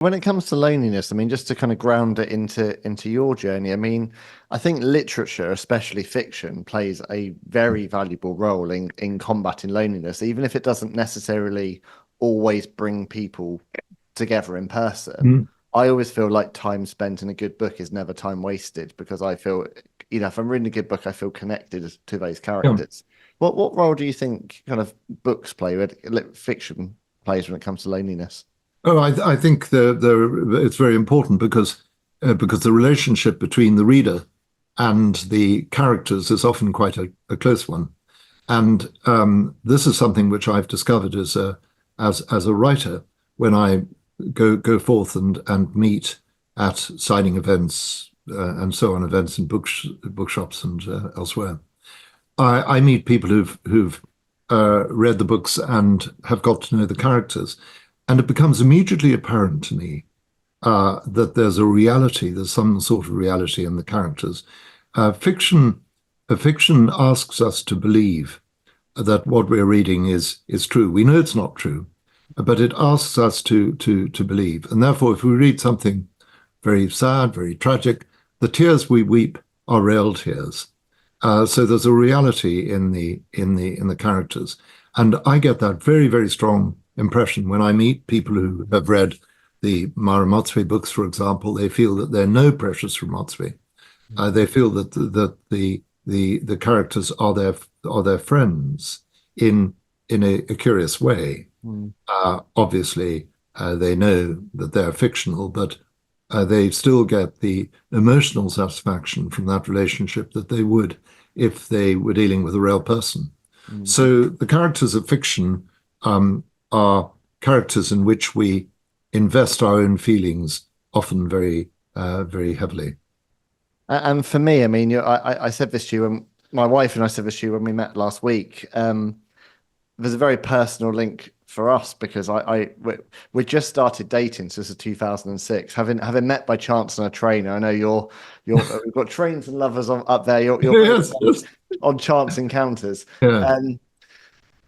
When it comes to loneliness, I mean, just to kind of ground it into your journey, I mean, I think literature, especially fiction, plays a very valuable role in combating loneliness, even if it doesn't necessarily always bring people together in person. Mm. I always feel like time spent in a good book is never time wasted because I feel, if I'm reading a good book, I feel connected to those Yeah. characters. What role do you think kind of books play, fiction plays when it comes to loneliness? Oh, I think it's very important because the relationship between the reader and the characters is often quite a close one. And this is something which I've discovered as a writer when I go forth and meet at signing events and so on, events in bookshops and elsewhere. I meet people who've read the books and have got to know the characters, and it becomes immediately apparent to me that there's some sort of reality in the characters. Uh, fiction, fiction asks us to believe that what we're reading is true. We know it's not true, but it asks us to believe. And therefore, if we read something very sad, very tragic, the tears we weep are real tears. So there's a reality in the characters, and I get that very very strong impression when I meet people who have read the Mara Matsui books, for example. They feel that they're no precious from Matsui. They feel that the characters are their friends in a curious way. Mm. Obviously, they know that they're fictional, but they still get the emotional satisfaction from that relationship that they would if they were dealing with a real person. Mm. So the characters of fiction are characters in which we invest our own feelings, often very heavily. And for me, I mean, I said this to you, and my wife and I said this to you when we met last week. There's a very personal link for us because we just started dating, so this is 2006. Having met by chance on a train. I know we've got trains and lovers up there. You're very Yes, on, yes. on chance encounters. Yeah. Um,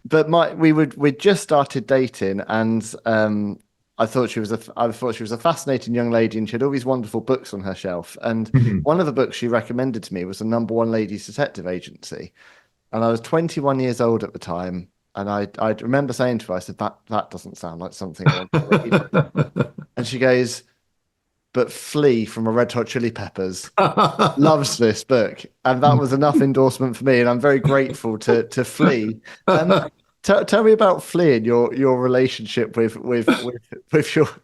but we just started dating, and I thought she was a fascinating young lady, and she had all these wonderful books on her shelf. And Mhm. one of the books she recommended to me was the number one ladies detective agency. And I was 21 years old at the time. And I remember saying to her, I said, that doesn't sound like something I want to read. And she goes, but Flea from a Red Hot Chili Peppers loves this book. And that was enough endorsement for me. And I'm very grateful to Flea. Um, tell me about Flea and your relationship with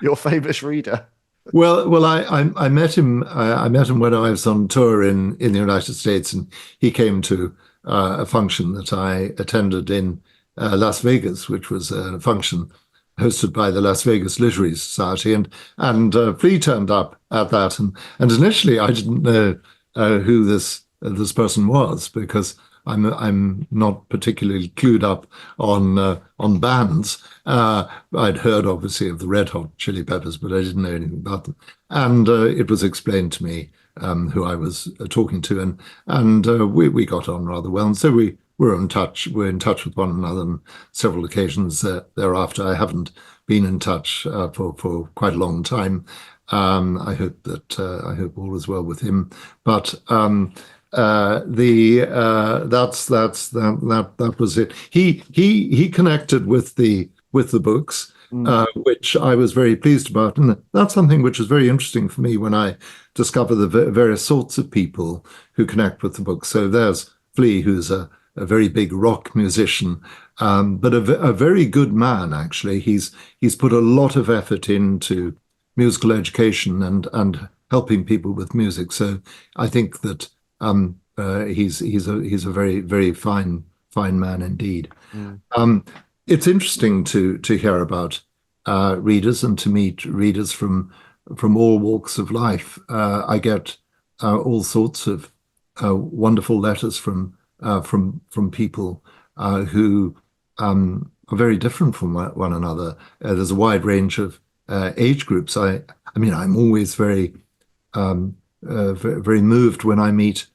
your famous reader. Well, I met him. I met him when I was on tour in the United States, and he came to a function that I attended in Las Vegas, which was a function hosted by the Las Vegas Literary Society, and Flea turned up at that, and initially I didn't know who this person was because I'm not particularly clued up on bands. I'd heard obviously of the Red Hot Chili Peppers, but I didn't know anything about them. And it was explained to me who I was talking to, and we got on rather well, and so we were in touch. We're in touch with one another on several occasions thereafter. I haven't been in touch for quite a long time. I hope all is well with him, but. The that was it. He connected with the books, Mm. which I was very pleased about, and that's something which is very interesting for me when I discover the various sorts of people who connect with the books. So there's Flea, who's a very big rock musician, but a very good man actually. He's put a lot of effort into musical education and helping people with music. So I think that. He's a very very fine man indeed. Mm. Um, it's interesting to hear about readers and to meet readers from all walks of life. I get all sorts of wonderful letters from people who are very different from one another. There's a wide range of age groups. I mean, I'm always very moved when I meet,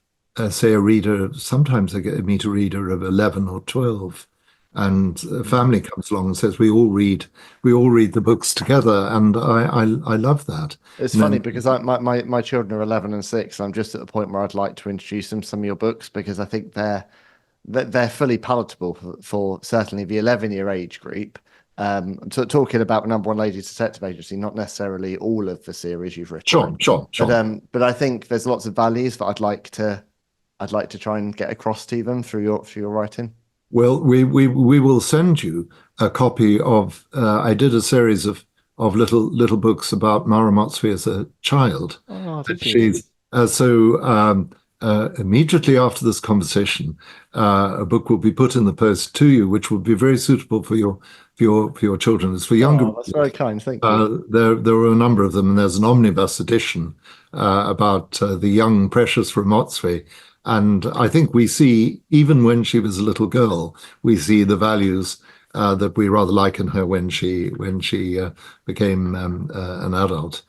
say, a reader. Sometimes I meet a reader of 11 or 12, and family comes along and says we all read the books together, and I love that. It's And funny then, because my children are 11 and 6. I'm just at the point where I'd like to introduce them to some of your books because I think they're fully palatable for certainly the 11-year age group. So talking about Number One Ladies Detective Agency, not necessarily all of the series you've written, sure. but I think there's lots of values that I'd like to try and get across to them through your writing. Well, we will send you a copy of. I did a series of little books about Mara Motsui as a child. Oh, And did you? immediately after this conversation, a book will be put in the post to you, which will be very suitable for your children. It's for younger. Oh, that's very kind. Thank you. There were a number of them, and there's an omnibus edition about the young precious from Motsui. And I think we see, even when she was a little girl, we see the values that we rather like in her when she became an adult.